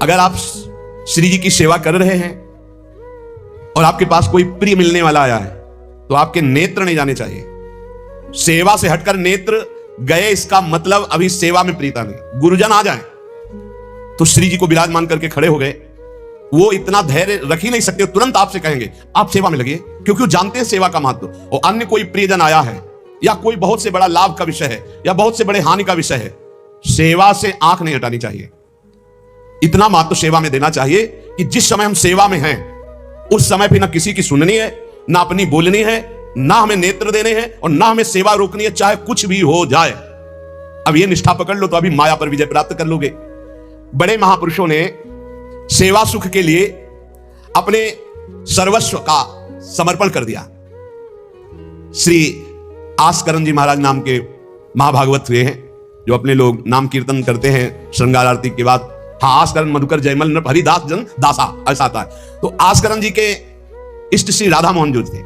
अगर आप श्री जी की सेवा कर रहे हैं और आपके पास कोई प्रिय मिलने वाला आया है तो आपके नेत्र नहीं जाने चाहिए। सेवा से हटकर नेत्र गए इसका मतलब अभी सेवा में प्रीता नहीं। गुरुजन आ जाए तो श्री जी को विराजमान करके खड़े हो गए, वो इतना धैर्य रख ही नहीं सकते, तुरंत आपसे कहेंगे आप सेवा में लगिए, क्योंकि वो जानते हैं सेवा का महत्व। और अन्य कोई प्रियजन आया है या कोई बहुत से बड़ा लाभ का विषय है या बहुत से बड़े हानि का विषय है, सेवा से आंख नहीं हटानी चाहिए। इतना महत्व सेवा में देना चाहिए कि जिस समय हम सेवा में हैं उस समय पे ना किसी की सुननी है, ना अपनी बोलनी है, ना हमें नेत्र देने हैं और ना हमें सेवा रोकनी है, चाहे कुछ भी हो जाए। अब ये निष्ठा पकड़ लो तो अभी माया पर विजय प्राप्त कर लोगे। बड़े महापुरुषों ने सेवा सुख के लिए अपने सर्वस्व का समर्पण कर दिया। श्री आस्करण जी महाराज नाम के महाभागवत हुए हैं, जो अपने लोग नाम कीर्तन करते हैं श्रृंगार आरती के बाद। हाँ, आस्करण मधुकर जयमल नृप हरिदास जन दासा, ऐसा आता है। तो आस्करण जी के इष्ट श्री राधा मोहन जो थे,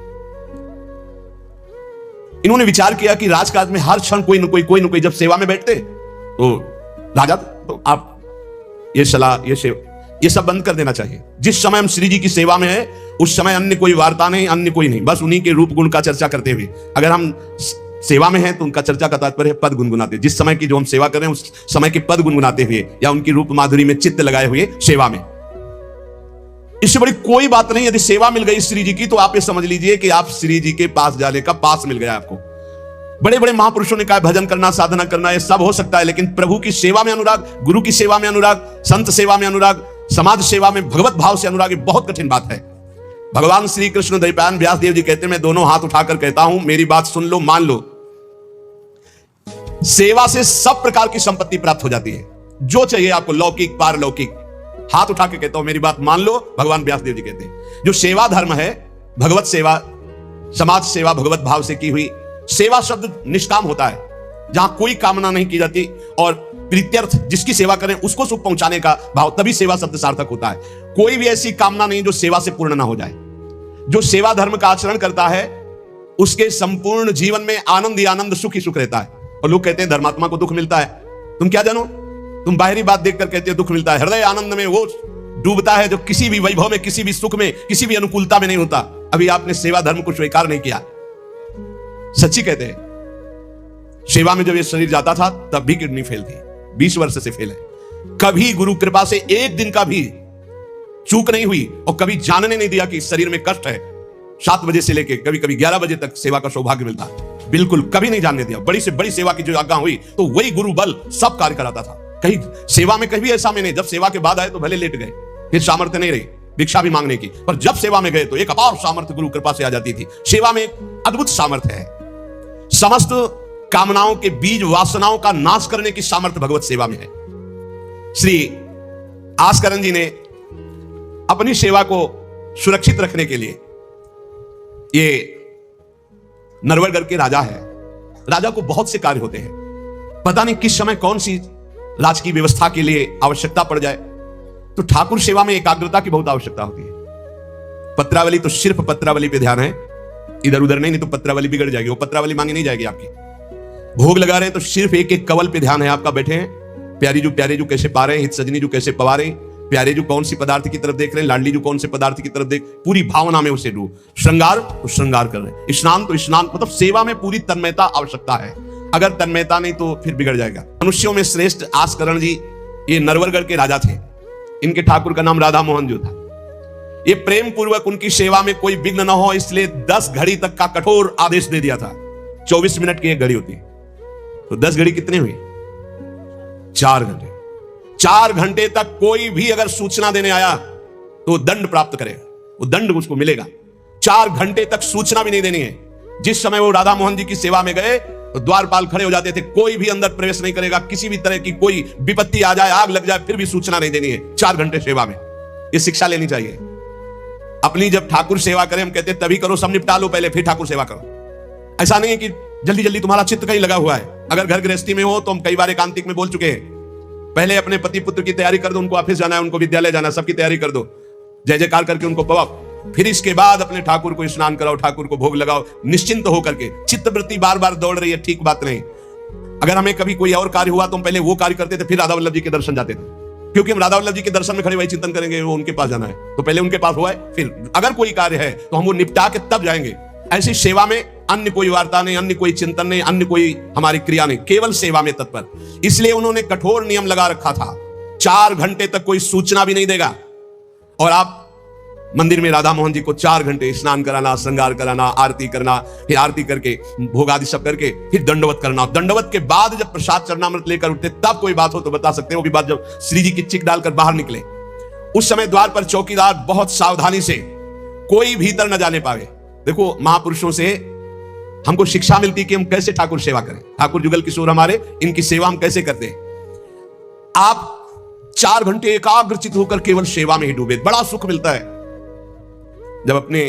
इन्होंने विचार किया कि राजकाज में हर क्षण कोई न कोई जब सेवा में बैठते तो राजा, तो आप ये सलाह ये सब बंद कर देना चाहिए। जिस समय हम श्री जी की सेवा में है उस समय अन्य कोई वार्ता नहीं, अन्य कोई नहीं, बस उन्हीं के रूप गुण का चर्चा करते हुए। अगर हम सेवा में हैं तो उनका चर्चा का तात्पर्य है पद गुनगुनाते, जिस समय की जो हम सेवा कर रहे हैं उस समय के पद गुनगुनाते हुए या उनकी रूप माधुरी में चित्त लगाए हुए सेवा में। इससे बड़ी कोई बात नहीं। यदि सेवा मिल गई श्री जी की तो आप ये समझ लीजिए कि आप श्री जी के पास जाने का पास मिल गया आपको। बड़े बड़े महापुरुषों ने कहा भजन करना, साधना करना, ये सब हो सकता है, लेकिन प्रभु की सेवा में अनुराग, गुरु की सेवा में अनुराग, संत सेवा में अनुराग, समाज सेवा में भगवत भाव से अनुराग, ये बहुत कठिन बात है। भगवान श्री कृष्ण द्वैपायन व्यास देव जी कहते हैं, मैं दोनों हाथ उठाकर कहता हूं, मेरी बात सुन लो, मान लो। सेवा से सब प्रकार की संपत्ति प्राप्त हो जाती है, जो चाहिए आपको, लौकिक पारलौकिक। हाथ उठा के कहता हूं, मेरी बात मान लो। भगवान व्यास देव जी कहते हैं जो सेवा धर्म है, भगवत सेवा, समाज सेवा भगवत भाव से की हुई सेवा, शब्द निष्काम होता है, जहां कोई कामना नहीं की जाती और प्रीत्यर्थ जिसकी सेवा करें उसको सुख पहुंचाने का भाव, तभी सेवा शब्द सार्थक होता है। कोई भी ऐसी कामना नहीं जो सेवा से पूर्ण ना हो जाए। जो सेवा धर्म का आचरण करता है उसके संपूर्ण जीवन में आनंद ही आनंद, सुख ही सुख रहता है। और लोग कहते हैं धर्मात्मा को दुख मिलता है, तुम क्या जानो, तुम बाहरी बात देखकर कहते हो दुख मिलता है। हृदय आनंद में वो डूबता है जो किसी भी वैभव में, किसी भी सुख में, किसी भी अनुकूलता में नहीं होता। अभी आपने सेवा धर्म को स्वीकार नहीं किया। सच्ची कहते हैं, सेवा में जब ये शरीर जाता था तब भी किडनी फेल थी, 20 वर्ष से फेल है। कभी गुरु कृपा से एक दिन का भी चूक नहीं हुई और कभी जानने नहीं दिया कि इस शरीर में कष्ट है। 7 बजे से लेके कभी कभी 11 बजे तक सेवा का सौभाग्य मिलता है, बिल्कुल कभी नहीं जानने दिया। बड़ी से बड़ी सेवा की जो आज्ञा हुई तो वही गुरु बल सब कार्य कराता था। कहीं सेवा में कभी ऐसा में नहीं, जब सेवा के बाद आए तो भले लेट गए, फिर सामर्थ्य नहीं रही भिक्षा भी मांगने की, पर जब सेवा में गए तो एक अपार सामर्थ्य गुरु कृपा से आ जाती थी। सेवा में एक अद्भुत सामर्थ्य है। समस्त कामनाओं के बीज, वासनाओं का नाश करने की सामर्थ्य भगवत सेवा में है। श्री आस्करण जी ने अपनी सेवा को सुरक्षित रखने के लिए, ये नरवरगढ़ के राजा है, राजा को बहुत से कार्य होते हैं, पता नहीं किस समय कौन सी राजकीय व्यवस्था के लिए आवश्यकता पड़ जाए, तो ठाकुर सेवा में एकाग्रता की बहुत आवश्यकता होती है। पत्रावली तो सिर्फ पत्रावली पे ध्यान है, इधर उधर नहीं तो पत्रावली बिगड़ जाएगी, वो पत्रावली मांगी नहीं जाएगी आपकी। भोग लगा रहे हैं तो सिर्फ एक एक कवल पे ध्यान है आपका, बैठे हैं प्यारी जो कैसे पा रहे हैं, हित सजनी जो कैसे पवा रहे हैं, प्यारे जो कौन सी पदार्थ की तरफ देख रहे हैं, लाडली जो कौन से पदार्थ की तरफ देख, पूरी भावना में उसे डूब। श्रृंगार तो श्रृंगार कर रहे हैं, स्नान तो स्नान, मतलब सेवा में पूरी तन्मयता आवश्यकता है। अगर तन्मयता नहीं तो फिर बिगड़ जाएगा। मनुष्यों में श्रेष्ठ आस्करण जी ये नरवरगढ़ के राजा थे। इनके ठाकुर का नाम राधा मोहन जो था। ये प्रेम पूर्वक उनकी सेवा में कोई विघ्न न हो इसलिए 10 घड़ी तक का कठोर आदेश दे दिया था। 24 मिनट की एक घड़ी होती, तो 10 घड़ी कितने हुई? 4 घंटे। 4 घंटे तक कोई भी अगर सूचना देने आया तो दंड प्राप्त करेगा, वो दंड उसको मिलेगा। 4 घंटे तक सूचना भी नहीं देनी है। जिस समय वो राधा मोहन जी की सेवा में गए तो द्वारपाल खड़े हो जाते थे, कोई भी अंदर प्रवेश नहीं करेगा। किसी भी तरह की कोई विपत्ति आ जाए, आग लग जाए, फिर भी सूचना नहीं देनी है। 4 घंटे सेवा में ये शिक्षा लेनी चाहिए। अपनी जब ठाकुर सेवा करें हम कहते हैं तभी करो, सब निपटा लो पहले फिर ठाकुर सेवा करो। ऐसा नहीं है कि जल्दी जल्दी तुम्हारा चित्त कहीं लगा हुआ है। अगर घर गृहस्थी में हो तो हम कई बार एकांतिक में बोल चुके हैं, पहले अपने पति पुत्र की तैयारी कर दो, उनको ऑफिस जाना है, उनको विद्यालय जाना है, सबकी तैयारी कर दो, जय जयकार करके उनको पवाओ, फिर इसके बाद अपने ठाकुर को स्नान कराओ, ठाकुर को भोग लगाओ, निश्चिंत होकर के। चित्तवृत्ति बार बार दौड़ रही है, ठीक बात नहीं। अगर हमें कभी कोई और कार्य हुआ तो हम पहले वो कार्य करते थे, फिर राधा वल्लभ जी के दर्शन जाते थे। क्योंकि हम राधा वल्लभ जी के दर्शन में खड़े वही चिंतन करेंगे, वो उनके पास जाना है तो पहले उनके पास हुआ है, फिर अगर कोई कार्य है तो हम वो निपटा के तब जाएंगे। ऐसी सेवा में अन्य कोई वार्ता नहीं, अन्य कोई चिंतन नहीं, अन्य कोई हमारी क्रिया नहीं, केवल सेवा में तत्पर। इसलिए उन्होंने कठोर नियम लगा रखा था, 4 घंटे तक कोई सूचना भी नहीं देगा। और आप मंदिर में राधा मोहन जी को 4 घंटे स्नान कराना, श्रृंगार कराना, आरती करना, फिर आरती करके भोग आदि सब करके फिर दंडवत करना। दंडवत के बाद जब प्रसाद चरणामृत लेकर उठते तब कोई बात हो तो बता सकते हैं। वो भी बात जब श्री जी की चिक डालकर बाहर निकले, उस समय द्वार पर चौकीदार बहुत सावधानी से कोई भीतर न जाने पावे। देखो महापुरुषों से हमको शिक्षा मिलती कि हम कैसे ठाकुर सेवा करें। ठाकुर जुगल किशोर हमारे, इनकी सेवा हम कैसे करते हैं। आप 4 घंटे एकाग्रचित होकर केवल सेवा में ही डूबे, बड़ा सुख मिलता है। जब अपने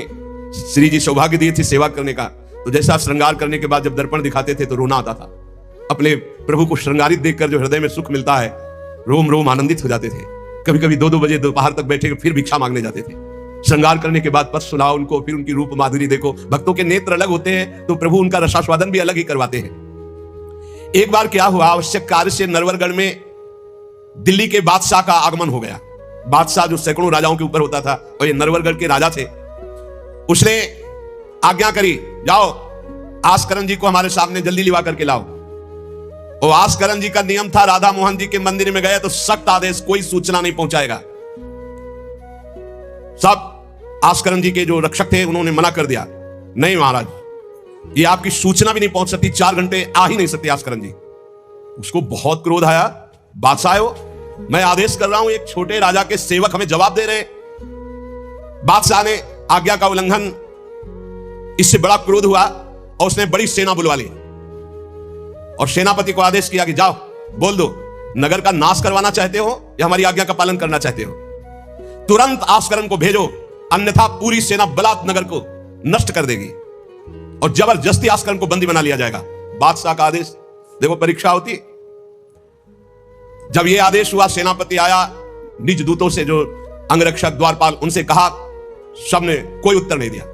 श्री जी सौभाग्य दिए थे सेवा करने का, तो जैसा श्रृंगार करने के बाद जब दर्पण दिखाते थे तो रोना आता था। अपने प्रभु को श्रृंगारित देखकर जो हृदय में सुख मिलता है, रोम रोम आनंदित हो जाते थे। कभी कभी 2-2 बजे दोपहर तक बैठे फिर भिक्षा मांगने जाते थे। श्रृंगार करने के बाद पद सुनाओ उनको, फिर उनकी रूप माधुरी देखो। भक्तों के नेत्र अलग होते हैं तो प्रभु उनका रसास्वादन भी अलग ही करवाते हैं। एक बार क्या हुआ, आवश्यक कार्य से नरवरगढ़ में दिल्ली के बादशाह का आगमन हो गया। बादशाह जो सैकड़ों राजाओं के ऊपर होता था और ये नरवरगढ़ के राजा थे, उसने आज्ञा करी, जाओ आस्करन जी को हमारे सामने जल्दी लिवा करके लाओ। और आस्करन जी का नियम था, राधा मोहन जी के मंदिर में गए तो सख्त आदेश, कोई सूचना नहीं पहुंचाएगा। सब आस्करन जी के जो रक्षक थे उन्होंने मना कर दिया, नहीं महाराज, ये आपकी सूचना भी नहीं पहुंच सकती, 4 घंटे आ ही नहीं सकते आस्करन जी। उसको बहुत क्रोध आया, बादशाह हो, मैं आदेश कर रहा हूं, एक छोटे राजा के सेवक हमें जवाब दे रहे। बादशाह ने आज्ञा का उल्लंघन, इससे बड़ा क्रोध हुआ और उसने बड़ी सेना बुलवा ली और सेनापति को आदेश किया कि जाओ बोल दो, नगर का नाश करवाना चाहते हो या हमारी आज्ञा का पालन करना चाहते हो। तुरंत आस्करन को भेजो, अन्यथा पूरी सेना बलात् नगर को नष्ट कर देगी और जबरदस्ती आस्करन को बंदी बना लिया जाएगा। बादशाह का आदेश, देखो परीक्षा होती। जब यह आदेश हुआ, सेनापति आया, निज दूतों से जो अंगरक्षक द्वारपाल, उनसे कहा, सबने कोई उत्तर नहीं दिया।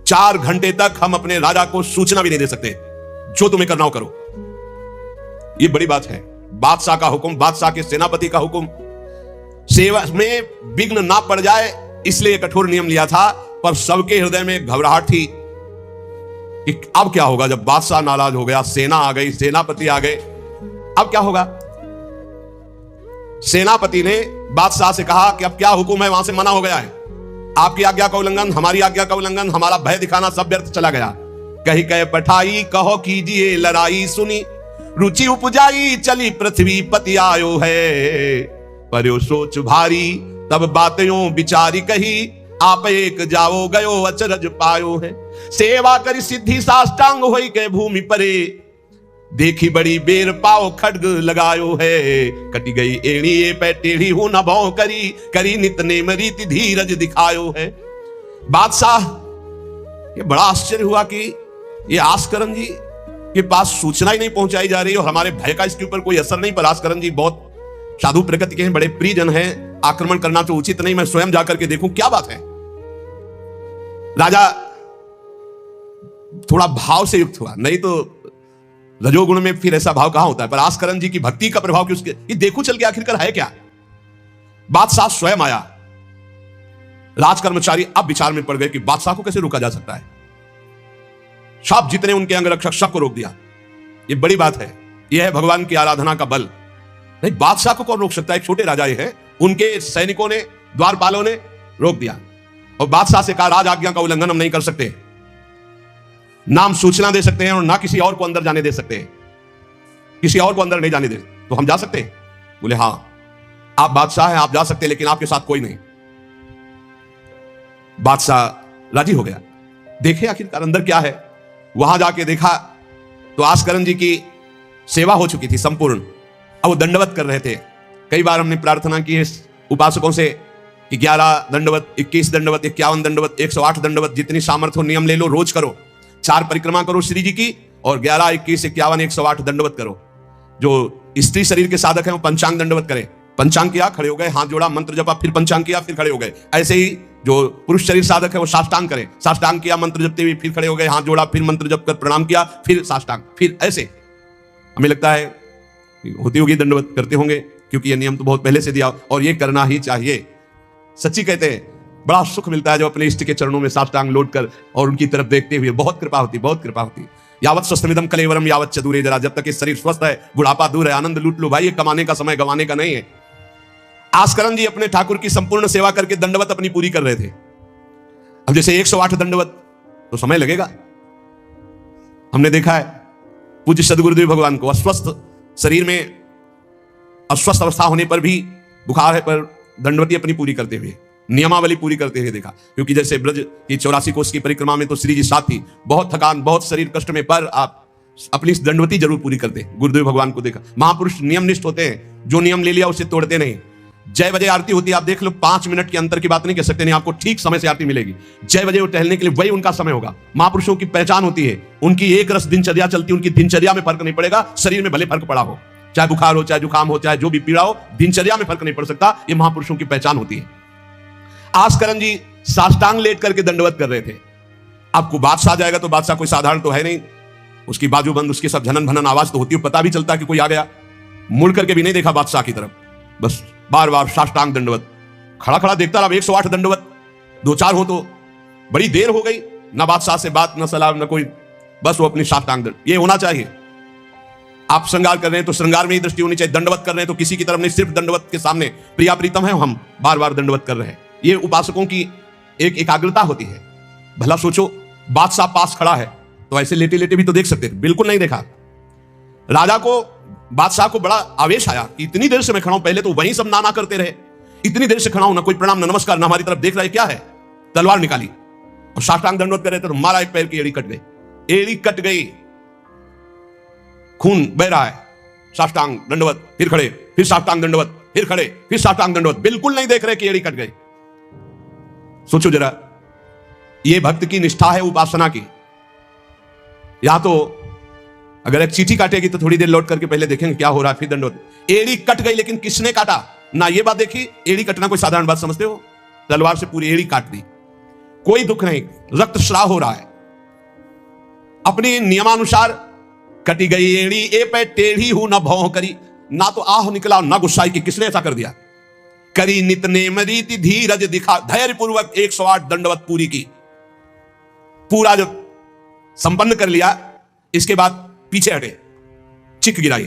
4 घंटे तक हम अपने राजा को सूचना भी नहीं दे सकते, जो तुम्हें करना हो करो। यह बड़ी बात है, बादशाह का हुक्म, बादशाह के सेनापति का हुक्म, सेवा में विघ्न ना पड़ जाए इसलिए कठोर नियम लिया था। पर सबके हृदय में घबराहट थी कि अब क्या होगा जब बादशाह नाराज हो गया, सेना आ गई, सेनापति आ गए, अब क्या होगा। सेनापति ने बादशाह से कहा कि अब क्या हुक्म है, वहां से मना हो गया है, आपकी आज्ञा का उल्लंघन, हमारी आज्ञा का उल्लंघन, हमारा भय दिखाना सब व्यर्थ चला गया। कही कह पठाई, कहो कीजिए लड़ाई, सुनी रुचि उपजाई, चली पृथ्वी पति आयो है। पर सोच भारी, तब बातें विचारी कही, आप एक जाओ गयो अचरज पायो है। सेवा करी सिद्धि साष्टांग होई के भूमि परे, देखी बड़ी बेर पाओ खड्ग लगायो है। कटी गई एड़ी ये पे टेढ़ी हूं न भौ करी, करी नित नेम रीति धीरज दिखायो है। बादशाह ये बड़ा आश्चर्य हुआ कि ये आस्करन जी के पास सूचना ही नहीं पहुंचाई जा रही और हमारे भय का इसके ऊपर कोई असर नहीं। पर आस्करन जी बहुत साधु प्रकृति के हैं, बड़े प्रियजन हैं, आक्रमण करना तो उचित नहीं, मैं स्वयं जाकर के देखूं क्या बात है। राजा थोड़ा भाव से युक्त हुआ, नहीं तो रजोगुण में फिर ऐसा भाव कहां होता है। पर आस्करन जी की भक्ति का प्रभाव कि उसके ये देखो चल के आखिरकार है क्या। बादशाह स्वयं आया। राज कर्मचारी अब विचार में पड़ गए कि बादशाह को कैसे रोका जा सकता है। सब जितने उनके अंगरक्षक सबको रोक दिया। ये बड़ी बात है, यह है भगवान की आराधना का बल। नहीं, बादशाह को कौन रोक सकता है, एक छोटे राजा है। उनके सैनिकों ने, द्वारपालों ने रोक दिया और बादशाह से कहा, राज आज्ञा का उल्लंघन हम नहीं कर सकते, नाम सूचना दे सकते हैं और ना किसी और को अंदर जाने दे सकते हैं, किसी और को अंदर नहीं जाने दे, तो हम जा सकते हैं। बोले हां आप बादशाह हैं, आप जा सकते हैं, लेकिन आपके साथ कोई नहीं। बादशाह राजी हो गया। देखे आखिरकार अंदर क्या है। वहां जाके देखा तो आस्करन जी की सेवा हो चुकी थी संपूर्ण। अब वो दंडवत कर रहे थे। कई बार हमने प्रार्थना की है उपासकों से कि 11 दंडवत, 21 दंडवत, 51 दंडवत, 108 दंडवत, जितनी सामर्थ्य हो नियम ले लो, रोज करो। 4 परिक्रमा करो श्री जी की और 11, 21, 51, 108 दंडवत करो। जो स्त्री शरीर के साधक हैं वो पंचांग दंडवत करें। पंचांग किया, खड़े हो गए, हाथ जोड़ा, मंत्र जपा, फिर पंचांग किया, फिर खड़े हो गए। ऐसे ही जो पुरुष शरीर साधक है वो साष्टांग करें। साष्टांग किया, मंत्र जपते हुए फिर खड़े हो गए, हाथ जोड़ा, फिर मंत्र जप कर प्रणाम किया, फिर साष्टांग, फिर ऐसे। हमें लगता है होती होगी दंडवत, करते होंगे। क्योंकि ये नियम तो बहुत पहले से दिया और ये करना ही चाहिए। सच्ची कहते हैं, बड़ा सुख मिलता है जो अपने इष्ट के चरणों में साष्टांग लौट कर और उनकी तरफ देखते हुए। बहुत कृपा होती, बहुत कृपा होती। यावत स्वस्थमिदम कलेवरम यावत चतुरे जरा, जब तक ये शरीर स्वस्थ है, बुढ़ापा दूर है, आनंद लूट लो भाई। ये कमाने का समय गंवाने का नहीं है। आस्करण जी अपने ठाकुर की संपूर्ण सेवा करके दंडवत अपनी पूरी कर रहे थे। अब जैसे 108 दंडवत तो समय लगेगा। हमने देखा है पूज्य सदगुरुदेव भगवान को अस्वस्थ शरीर में, अस्वस्थ अवस्था होने पर भी, बुखार है पर दंडवती अपनी पूरी करते हुए, नियमावली पूरी करते हुए देखा। क्योंकि जैसे ब्रज की 84 कोस की परिक्रमा में तो श्री जी साथ थी, बहुत थकान, बहुत शरीर कष्ट में, पर आप अपनी दंडवती जरूर पूरी करते। गुरुदेव भगवान को देखा। महापुरुष नियमनिष्ठ होते हैं, जो नियम ले लिया उसे तोड़ते नहीं। जय बजे आरती होती है, आप देख लो, 5 मिनट के अंतर की बात नहीं कह सकते, नहीं आपको ठीक समय से आरती मिलेगी। जय बजे वो टहलने के लिए वही उनका समय होगा। महापुरुषों की पहचान होती है, उनकी एक रस दिनचर्या चलती है, उनकी दिनचर्या में फर्क नहीं पड़ेगा। शरीर में भले फर्क पड़ा हो, चाहे बुखार हो, चाहे जुकाम हो, चाहे जो भी पीड़ा हो, दिनचर्या में फर्क नहीं पड़ सकता। ये महापुरुषों की पहचान होती है। आस्करण जी साष्टांग लेट करके दंडवत कर रहे थे। आपको बादशाह जाएगा तो बादशाह कोई साधारण तो है नहीं, उसकी बाजूबंद, उसकी सब झनन भनन आवाज तो होती है, पता भी चलता कि कोई आ गया। मुड़ करके भी नहीं देखा बादशाह की तरफ, बस बार बार साष्टांग दंडवत, खड़ा खड़ा देखता रहा। 108 दंडवत, 2-4 हो तो बड़ी देर हो गई, ना बादशाह से बात, ना सलाम, ना कोई, बस वो अपनी साष्टांग दंड। ये होना चाहिए। आप श्रृंगार कर रहे हैं तो श्रृंगार में ही दृष्टि होनी चाहिए। दंडवत कर रहे हैं तो किसी की तरफ नहीं, सिर्फ दंडवत के सामने प्रिया प्रीतम है, हम बार बार दंडवत कर रहे हैं। ये उपासकों की एक एकाग्रता होती है। भला सोचो, बादशाह पास खड़ा है तो ऐसे लेटे लेटे भी तो देख सकते थे, बिल्कुल नहीं देखा। राजा को, बादशाह को बड़ा आवेश आया कि इतनी देर से मैं खड़ा हूं, पहले तो वहीं सब नाना करते रहे, इतनी देर से खड़ा हूं, ना कोई प्रणाम, ना नमस्कार, ना हमारी तरफ देख रहा है, क्या है। तलवार निकाली और साष्टांग दंडवत कर रहे थे तो मारा, एक पैर की एड़ी कट गई। एड़ी कट गई, खून बह रहा है। साष्टांग दंडवत, फिर खड़े, फिर साष्टांग दंडवत, फिर खड़े, फिर साष्टांग दंडवत, बिल्कुल नहीं देख रहे कि एड़ी कट गई। सोचो जरा, ये भक्त की निष्ठा है उपासना की। या तो अगर एक चींटी काटेगी तो थोड़ी देर लौट करके पहले देखेंगे क्या हो रहा है, फिर दंडवत। एड़ी कट गई, लेकिन किसने काटा ना, ये बात देखी। एड़ी कटना कोई साधारण बात समझते हो? तलवार से पूरी एड़ी काट दी, कोई दुख नहीं, रक्तस्राव हो रहा है। अपनी नियमानुसार कटी गई एड़ी, ए पे टेढ़ी हूं न भौं करी, ना तो आह निकला ना गुस्साई कि किसने ऐसा कर दिया। करी नित नेम रीति धीरज दिखा, धैर्य पूर्वक 108 दंडवत पूरी की। पूरा जब संपन्न कर लिया, इसके बाद पीछे हटे, चिक गिराई,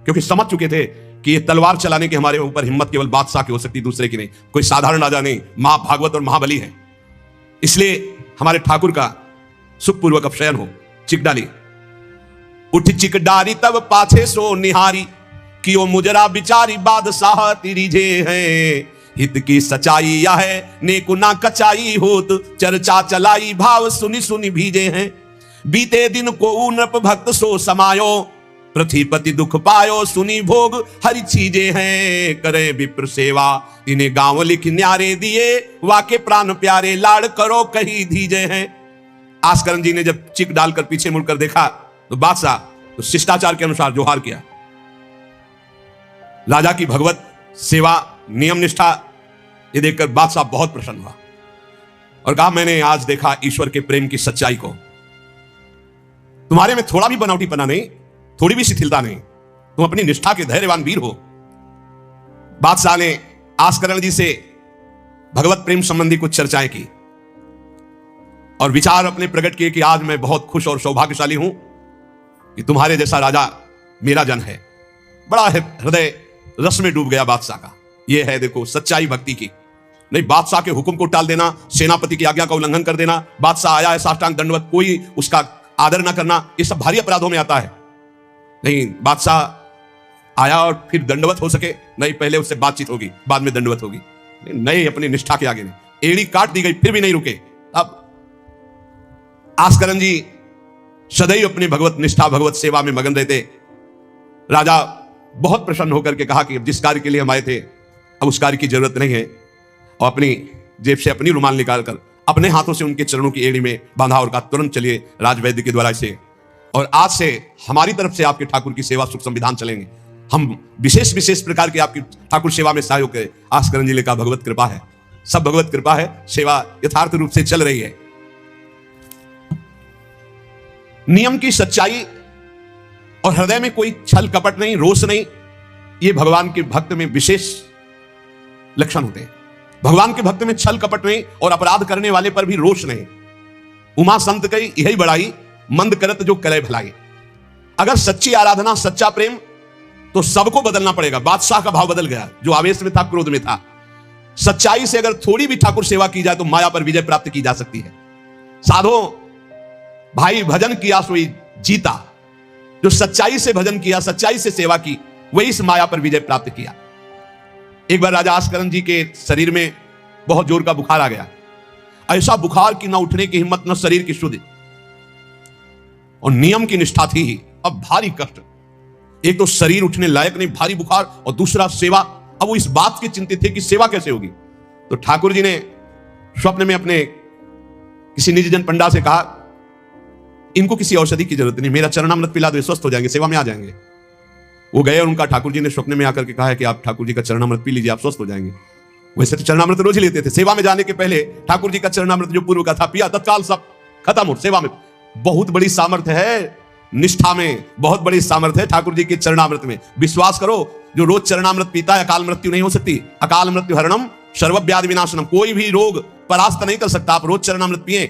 क्योंकि समझ चुके थे कि ये तलवार चलाने की हमारे ऊपर हिम्मत केवल बादशाह की हो सकती, दूसरे की नहीं। कोई साधारण राजा नहीं, महाभागवत और महाबली है। इसलिए हमारे ठाकुर का सुखपूर्वक अपशयन हो। चिक डाली, उठ चिक डारी तब पाछे सो निहारी, कियो मुजरा बिचारी बादशाह तिरिझे हैं। हित की सच्चाई या है नेकु ना कचाई होत, चर्चा चलाई भाव सुनी सुनी भीजे हैं। बीते दिन को नृप भक्त सो समायो, पृथ्वीपति दुख पायो सुनी भोग हरि चीजे हैं। करे विप्र सेवा इन्हें गांव लिख न्यारे दिए, वाके प्राण प्यारे लाड़ करो कहीं धीजे हैं। आस्करण जी ने जब चिक डालकर पीछे मुड़कर देखा तो बादशाह तो शिष्टाचार के अनुसार जोहार किया। राजा की भगवत सेवा, नियम निष्ठा, ये देखकर बादशाह बहुत प्रसन्न हुआ और कहा, मैंने आज देखा ईश्वर के प्रेम की सच्चाई को। तुम्हारे में थोड़ा भी बनावटीपना नहीं, थोड़ी भी शिथिलता नहीं, तुम अपनी निष्ठा के धैर्यवान वीर हो। बादशाह ने आस्करण जी से भगवत प्रेम संबंधी कुछ चर्चाएं की और विचार अपने प्रकट किए कि आज मैं बहुत खुश और सौभाग्यशाली हूं कि तुम्हारे जैसा राजा मेरा जन है। बड़ा हृदय रस में डूब गया बादशाह का। यह है देखो सच्चाई भक्ति की। नहीं बादशाह के हुक्म को टाल देना, सेनापति की आज्ञा का उल्लंघन कर देना, बादशाह आया है साष्टांग दंडवत, कोई उसका आदर ना करना, ये सब भारी अपराधों में आता है। नहीं, बादशाह आया और फिर दंडवत हो सके, नहीं पहले उससे बातचीत होगी, बाद में दंडवत होगी। नहीं, अपनी निष्ठा के आगे नहीं। एड़ी काट दी गई फिर भी नहीं रुके। अब आस्करण जी सदैव अपनी भगवत निष्ठा, भगवत सेवा में मगन रहते। राजा बहुत प्रसन्न होकर के कहा कि अब जिस कार्य के लिए हम आए थे अब उस कार्य की जरूरत नहीं है, और अपनी जेब से अपनी रुमाल निकालकर अपने हाथों से उनके चरणों की एड़ी में बांधा और कहा, तुरंत चलिए राजवैद्य के द्वारा से, और आज से हमारी तरफ से आपके ठाकुर की सेवा सुख संविधान चलेंगे। हम विशेष विशेष प्रकार की आपकी ठाकुर सेवा में सहयोग करें। आस्करण जी ने कहा, भगवत कृपा है, सब भगवत कृपा है, सेवा यथार्थ रूप से चल रही है। नियम की सच्चाई और हृदय में कोई छल कपट नहीं, रोष नहीं, ये भगवान के भक्त में विशेष लक्षण होते हैं। भगवान के भक्त में छल कपट नहीं और अपराध करने वाले पर भी रोष नहीं। उमा संत कई यही बड़ाई, मंद करत जो करे भलाई। अगर सच्ची आराधना, सच्चा प्रेम, तो सबको बदलना पड़ेगा। बादशाह का भाव बदल गया, जो आवेश में था, क्रोध में था। सच्चाई से अगर थोड़ी भी ठाकुर सेवा की जाए तो माया पर विजय प्राप्त की जा सकती है। साधो भाई भजन किया सोई जीता। जो सच्चाई से भजन किया, सच्चाई से सेवा की, वही इस माया पर विजय प्राप्त किया। एक बार राजा आस्करण जी के शरीर में बहुत जोर का बुखार आ गया। ऐसा बुखार कि ना उठने की हिम्मत, ना शरीर की शुद्धि, और नियम की निष्ठा थी ही। अब भारी कष्ट, एक तो शरीर उठने लायक नहीं, भारी बुखार, और दूसरा सेवा। अब वो इस बात के चिंतित थे कि सेवा कैसे होगी। तो ठाकुर जी ने स्वप्न में अपने किसी निजी जन पंडा से कहा, इनको किसी औषधि की जरूरत नहीं, मेरा चरणामृत पिला दो, स्वस्थ हो जाएंगे, सेवा में आ जाएंगे। वो गए और उनका ठाकुर जी ने स्वप्न में आकर के कहा है कि आप ठाकुर जी का चरणामृत पी लीजिए, आप स्वस्थ हो जाएंगे। वैसे तो चरणामृत रोज ही लेते थे। सेवा में जाने के पहले ठाकुर जी का चरणामृत जो पूर्व का था पिया, तत्काल सब खत्म हो सेवा में। बहुत बड़ी सामर्थ्य है निष्ठा में, बहुत बड़ी सामर्थ्य है ठाकुर जी के चरणामृत में। विश्वास करो, जो रोज चरणामृत पीता है अकाल मृत्यु नहीं हो सकती। अकाल मृत्यु हरणम सर्वव्याधि विनाशनम, कोई भी रोग परास्त नहीं कर सकता। आप रोज चरणामृत पिए।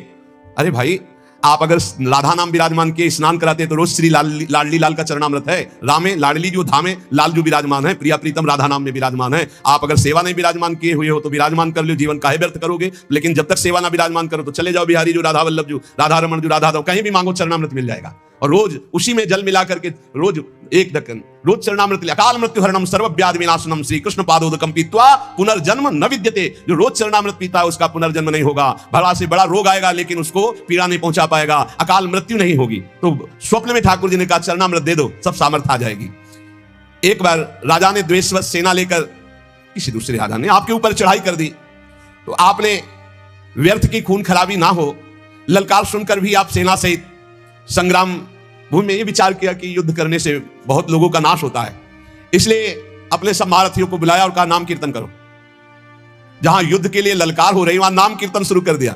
अरे भाई, आप अगर राधा नाम विराजमान किए, स्नान कराते तो रोज श्री लाडली लाल का चरणामृत है। रामे लाडली जो धामे लाल जो विराजमान है, प्रिया प्रीतम राधा नाम में विराजमान है। आप अगर सेवा नहीं विराजमान किए हुए हो तो विराजमान कर लो, जीवन काहे व्यर्थ करोगे। लेकिन जब तक सेवा ना विराजमान करो तो चले जाओ बिहारी जो, राधा वल्लभ जो, राधा रमन जो, राधा दो, कहीं भी मांगो चरणामृत मिल जाएगा। और रोज उसी में जल मिला करके रोज एक ढक्कन रोज चरणामृत। अकाल मृत्यु हरणम सर्वव्याधि विनाशनम श्री कृष्ण पादोदकम पीत्वा पुनर्जन्म न विद्यते। जो रोज चरणामृत पीता है उसका पुनर्जन्म नहीं होगा। बड़ा से बड़ा रोग आएगा लेकिन उसको पीड़ा नहीं पहुंचा पाएगा, अकाल मृत्यु नहीं होगी। तो स्वप्न में ठाकुर जी ने कहा चरणामृत दे दो, सब सामर्थ्य आ जाएगी। एक बार राजा ने द्वेषवश सेना लेकर, किसी दूसरे राजा ने आपके ऊपर चढ़ाई कर दी, तो आपने व्यर्थ की खून खराबी ना हो, ललकार सुनकर भी आप सेना सहित संग्राम भूमि में ये विचार किया कि युद्ध करने से बहुत लोगों का नाश होता है। इसलिए अपने सब महारथियों को बुलाया और कहा नाम कीर्तन करो। जहां युद्ध के लिए ललकार हो रही वहां नाम कीर्तन शुरू कर दिया।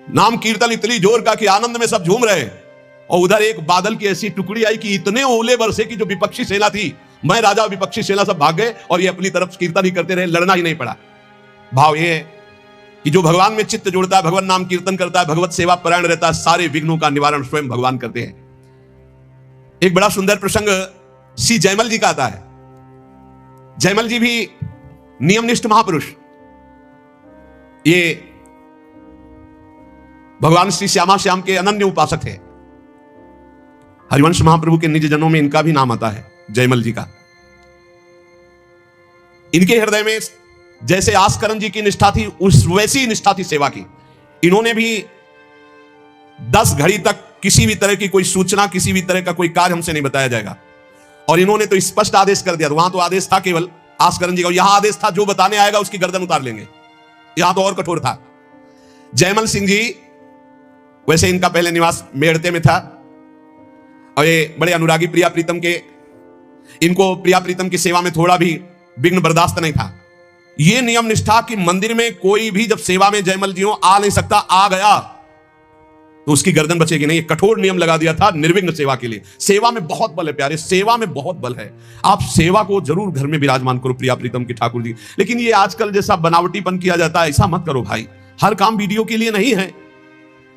नाम कीर्तन इतनी जोर का कि आनंद में सब झूम रहे। और उधर एक बादल की ऐसी टुकड़ी आई कि इतने ओले बरसे कि जो विपक्षी सेना थी, मैं राजा विपक्षी सेना सब भाग गए और ये अपनी तरफ कीर्तन ही करते रहे, लड़ना ही नहीं पड़ा। भाव ये है कि जो भगवान में चित्त जोड़ता है, भगवान नाम कीर्तन करता है, भगवत सेवा परायण रहता है, सारे विघ्नों का निवारण स्वयं भगवान करते हैं। एक बड़ा सुंदर प्रसंग श्री जयमल जी का आता है। जयमल जी भी नियमनिष्ठ महापुरुष, ये भगवान श्री श्यामा श्याम के अनन्य उपासक है। हरिवंश महाप्रभु के निज जनों में इनका भी नाम आता है, जयमल जी का। इनके हृदय में जैसे आस्करण जी की निष्ठा थी, उस वैसी निष्ठा थी सेवा की। इन्होंने भी 10 घड़ी तक किसी भी तरह की कोई सूचना, किसी भी तरह का कोई कार्य हमसे नहीं बताया जाएगा। और इन्होंने तो स्पष्ट आदेश कर दिया। वहां तो आदेश था केवल आस्करण जी का, यहां आदेश था जो बताने आएगा उसकी गर्दन उतार लेंगे। यहां तो और कठोर था। जयमल सिंह जी, वैसे इनका पहले निवास मेड़ते में था और ये बड़े अनुरागी प्रिया प्रीतम के, इनको प्रिया प्रीतम की सेवा में थोड़ा भी विघ्न बर्दाश्त नहीं था। ये नियम निष्ठा कि मंदिर में कोई भी जब सेवा में जयमल जी हो आ नहीं सकता, आ गया तो उसकी गर्दन बचेगी नहीं। कठोर नियम लगा दिया था निर्विघ्न सेवा के लिए। सेवा में बहुत बल है प्यारे, सेवा में बहुत बल है। आप सेवा को जरूर घर में विराजमान करो प्रिया प्रीतम की ठाकुर जी। लेकिन ये आजकल जैसा बनावटीपन किया जाता है, ऐसा मत करो भाई। हर काम वीडियो के लिए नहीं है।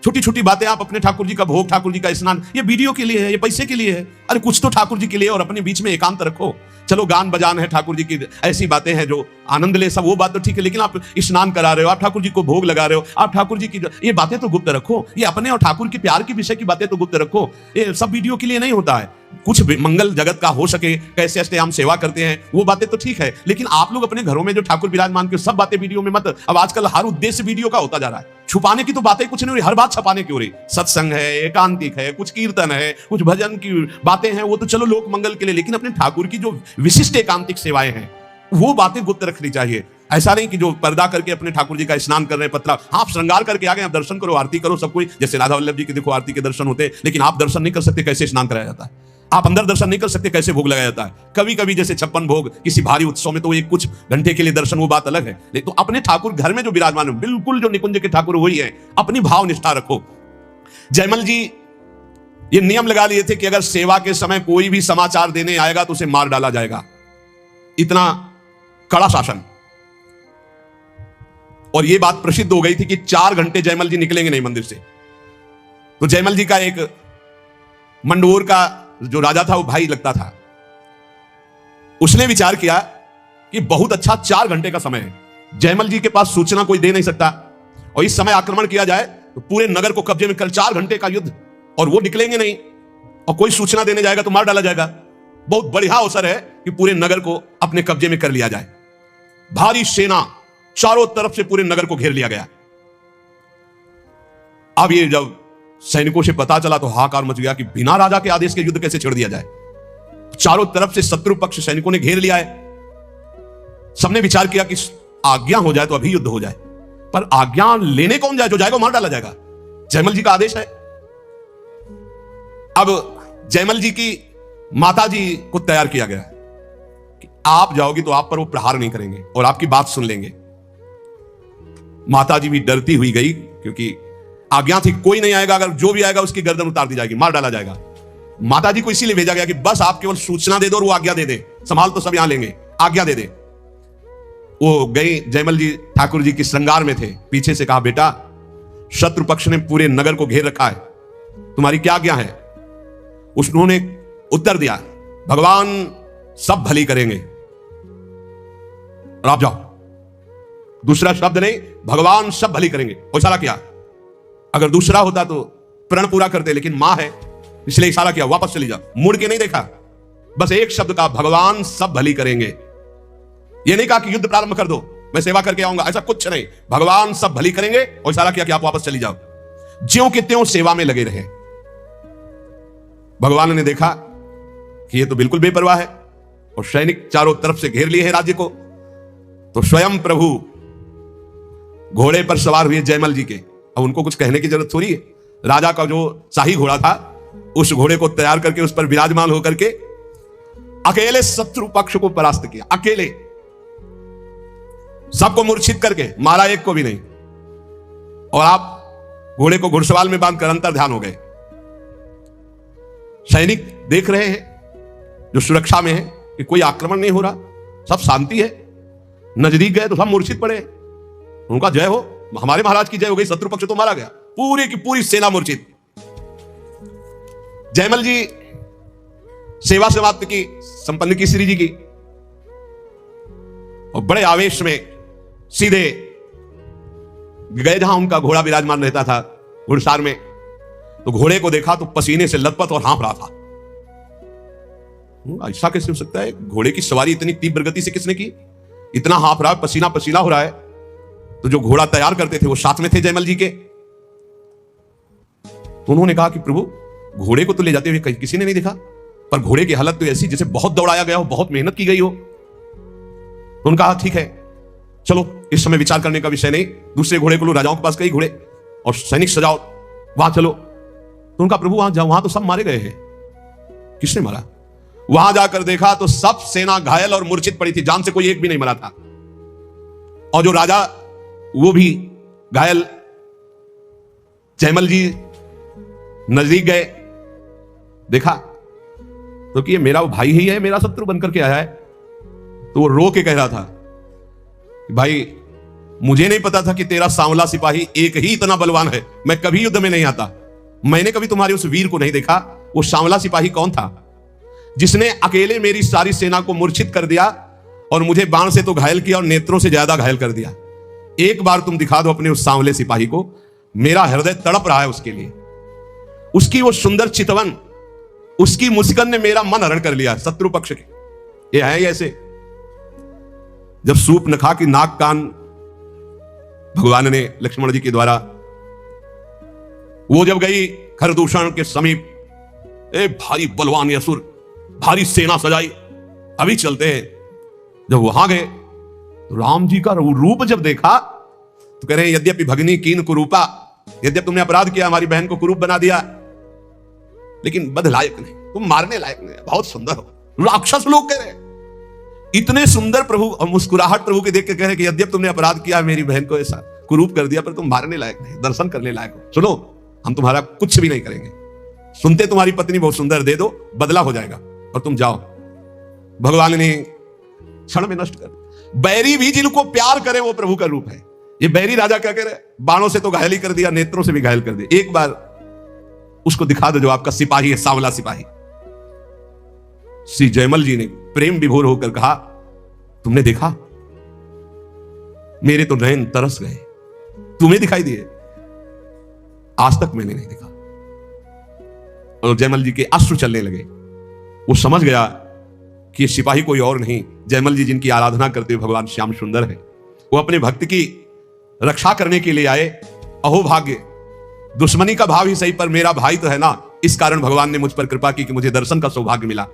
छोटी छोटी बातें आप अपने ठाकुर जी का भोग, ठाकुर जी का स्नान, ये वीडियो के लिए है, ये पैसे के लिए है। अरे कुछ तो ठाकुर जी के लिए और अपने बीच में एकांत रखो। चलो गान बजान है, ठाकुर जी की ऐसी बातें हैं जो आनंद ले, सब वो बात तो ठीक है। लेकिन आप स्नान करा रहे हो, आप ठाकुर जी को भोग लगा रहे हो, आप ठाकुर जी की ये बातें तो गुप्त रखो। ये अपने और ठाकुर के प्यार के विषय की बातें तो गुप्त रखो। ये सब वीडियो के लिए नहीं होता है। कुछ मंगल जगत का हो सके, कैसे ऐसे हम सेवा करते हैं, वो बातें तो ठीक है। लेकिन आप लोग अपने घरों में जो ठाकुर विराजमान के सब बातें वीडियो में मत। अब आजकल हर उद्देश्य वीडियो का होता जा रहा है। छुपाने की तो बातें कुछ नहीं हो रही, हर बात छुपाने की हो रही। सत्संग है, एकांतिक है, कुछ कीर्तन है, कुछ भजन की बातें हैं, वो तो चलो लोक मंगल के लिए। लेकिन अपने ठाकुर की जो विशिष्ट एकांतिक सेवाएं हैं वो बातें गुप्त रखनी चाहिए। ऐसा नहीं कि जो पर्दा करके अपने ठाकुर जी का स्नान कर रहे हैं, पतला, हाँ आप श्रृंगार करके आ गए, आप दर्शन करो, आरती करो, सब कोई। जैसे राधा वल्लभ जी की देखो आरती के दर्शन होते हैं, लेकिन आप दर्शन नहीं कर सकते कैसे स्नान कराया जाता है। आप अंदर दर्शन नहीं कर सकते कैसे भोग लगाया जाता है। कभी कभी जैसे 56 भोग किसी भारी उत्सव में तो एक कुछ घंटे के लिए दर्शन, वो बात अलग है। लेकिन तो अपने ठाकुर घर में जो विराजमान है, बिल्कुल जो निकुंज के ठाकुर वही है। अपनी भाव निष्ठा रखो। जयमल जी ये नियम लगा लिए थे कि अगर सेवा के समय कोई भी समाचार देने आएगा तो उसे मार डाला जाएगा। इतना कड़ा शासन। और यह बात प्रसिद्ध हो गई थी कि 4 घंटे जयमल जी निकलेंगे नहीं मंदिर से। तो जयमल जी का एक मंडोर का जो राजा था वो भाई लगता था, उसने विचार किया कि बहुत अच्छा 4 घंटे का समय है, जयमल जी के पास सूचना कोई दे नहीं सकता, और इस समय आक्रमण किया जाए तो पूरे नगर को कब्जे में कर 4 घंटे का युद्ध, और वो निकलेंगे नहीं और कोई सूचना देने जाएगा तो मार डाला जाएगा। बहुत बढ़िया अवसर है कि पूरे नगर को अपने कब्जे में कर लिया जाए। भारी सेना चारों तरफ से पूरे नगर को घेर लिया गया। अब ये जब सैनिकों से पता चला तो हाहाकार मच गया कि बिना राजा के आदेश के युद्ध कैसे छेड़ दिया जाए। चारों तरफ से शत्रु पक्ष सैनिकों ने घेर लिया है। सबने विचार किया कि आज्ञा हो जाए तो अभी युद्ध हो जाए, पर आज्ञा लेने कौन जाए? जो जाएगा मार डाला जाएगा। जयमल जी का आदेश है। अब जयमल जी की माता जी को तैयार किया गया कि आप जाओगी तो आप पर वो प्रहार नहीं करेंगे और आपकी बात सुन लेंगे। माता जी भी डरती हुई गई, क्योंकि आज्ञा थी कोई नहीं आएगा, अगर जो भी आएगा उसकी गर्दन उतार दी जाएगी, मार डाला जाएगा। माता जी को इसीलिए भेजा गया कि बस आप केवल सूचना दे दो और वो आज्ञा दे दे, संभाल तो सब यहां लेंगे, आज्ञा दे दे। वो गई, जयमल जी ठाकुर जी की श्रृंगार में थे, पीछे से कहा, बेटा शत्रु पक्ष ने पूरे नगर को घेर रखा है, तुम्हारी क्या आज्ञा है? उन्होंने उत्तर दिया, भगवान सब भली करेंगे और आप जाओ। दूसरा शब्द नहीं, भगवान सब भली करेंगे। वो इशारा किया, अगर दूसरा होता तो प्रण पूरा करते, लेकिन मां है इसलिए इशारा किया, वापस चली जाओ। मुड़ के नहीं देखा, बस एक शब्द का, भगवान सब भली करेंगे। यह नहीं कहा कि युद्ध प्रारंभ कर दो, मैं सेवा करके आऊंगा, ऐसा कुछ नहीं। भगवान सब भली करेंगे और इशारा किया कि आप वापस चली जाओ। ज्यों के त्यों सेवा में लगे रहे। भगवान ने देखा कि ये तो बिल्कुल बेपरवाह है और सैनिक चारों तरफ से घेर लिए हैं राज्य को, तो स्वयं प्रभु घोड़े पर सवार हुए जयमल जी के। अब उनको कुछ कहने की जरूरत थोड़ी है। राजा का जो शाही घोड़ा था, उस घोड़े को तैयार करके उस पर विराजमान होकर के अकेले शत्रु पक्ष को परास्त किया। अकेले सबको मूर्छित करके मारा, एक को भी नहीं। और आप घोड़े को घुड़सवाल में बांधकर अंतर ध्यान हो गए। सैनिक देख रहे हैं जो सुरक्षा में है कि कोई आक्रमण नहीं हो रहा, सब शांति है। नजदीक गए तो सब मूर्छित पड़े। उनका जय हो, हमारे महाराज की जय हो गई, शत्रु पक्ष तो मारा गया, पूरी की पूरी सेना मूर्छित। जयमल जी सेवा समाप्त की, संपन्न की श्री जी की, और बड़े आवेश में सीधे गए जहां उनका घोड़ा विराजमान रहता था, घुड़सार में। तो घोड़े को देखा तो पसीने से लथपथ और हाँफ रहा था। ऐसा कैसे हो सकता है? घोड़े की सवारी इतनी तीव्र गति से किसने की? इतना हाँफ रहा है, पसीना पसीना हो रहा है। तो जो घोड़ा तैयार करते थे वो साथ में थे जयमल जी के। तो उन्होंने कहा कि प्रभु घोड़े को तो ले जाते हुए किसी ने नहीं देखा, पर घोड़े की हालत तो ऐसी जैसे बहुत दौड़ाया गया हो, बहुत मेहनत की गई हो। तो उन्होंने कहा ठीक है, चलो इस समय विचार करने का विषय नहीं, दूसरे घोड़े को लो, राजाओं के पास कई घोड़े और सैनिक सजाओ, वहां चलो। तो उनका प्रभु वहां जाओ, वहां तो सब मारे गए हैं। किसने मारा? वहां जाकर देखा तो सब सेना घायल और मूर्छित पड़ी थी, जान से कोई एक भी नहीं मरा था। और जो राजा वो भी घायल। जयमल जी नजदीक गए, देखा तो कि ये मेरा भाई ही है, मेरा शत्रु बनकर के आया है। तो वो रो के कह रहा था कि भाई मुझे नहीं पता था कि तेरा सांवला सिपाही एक ही इतना बलवान है, मैं कभी युद्ध में नहीं आता, मैंने कभी तुम्हारे उस वीर को नहीं देखा। वो सांवला सिपाही कौन था जिसने अकेले मेरी सारी सेना को मूर्छित कर दिया और मुझे बाण से तो घायल किया और नेत्रों से ज्यादा घायल कर दिया? एक बार तुम दिखा दो अपने उस सांवले सिपाही को, मेरा हृदय तड़प रहा है उसके लिए। उसकी वो सुंदर चितवन, उसकी मुस्कान ने मेरा मन हरण कर लिया शत्रु पक्ष के। ये है ऐसे। जब सूप नखा की नाक कान भगवान ने लक्ष्मण जी के द्वारा, वो जब गई खरदूषण के समीप, भारी बलवान असुर, भारी सेना सजाई, अभी चलते हैं। जब वहां गए तो राम जी का रूप जब देखा तो कह रहे हैं, यद्यपि भगनी कीन कुरूपा, यद्यपि तुमने अपराध किया, हमारी बहन को कुरूप बना दिया, लेकिन बद लायक नहीं, तुम मारने लायक नहीं, बहुत सुंदर हो। राक्षस लोग कह रहे इतने सुंदर प्रभु, और मुस्कुराहट प्रभु के देख के कह रहे कि यद्यपि तुमने अपराध किया, मेरी बहन को ऐसा कुरूप कर दिया, पर तुम मारने लायक नहीं, दर्शन करने लायक हो। सुनो, हम तुम्हारा कुछ भी नहीं करेंगे। सुनते तुम्हारी पत्नी बहुत सुंदर, दे दो, बदला हो जाएगा और तुम जाओ। भगवान ने क्षण में नष्ट कर। बैरी भी जिनको प्यार करे वो प्रभु का रूप है। ये बैरी राजा क्या कह रहे, बाणों से तो घायल ही कर दिया, नेत्रों से भी घायल कर दिया, एक बार उसको दिखा दो जो आपका सिपाही है, सांवला सिपाही। श्री जयमल जी ने प्रेम विभोर होकर कहा, तुमने देखा, मेरे तो नयन तरस गए, तुम्हें दिखाई दिए, आज तक मैंने नहीं देखा। और जयमल जी के अश्रु चलने लगे। वो समझ गया कि ये सिपाही कोई और नहीं, जयमल जी जिनकी आराधना करते हुए भगवान श्याम सुंदर है। वो अपने भक्त की रक्षा करने के लिए आए। अहो भाग्य, दुश्मनी का भाव ही सही पर मेरा भाई तो है ना, इस कारण भगवान ने मुझ पर कृपा की कि मुझे दर्शन का सौभाग्य मिला।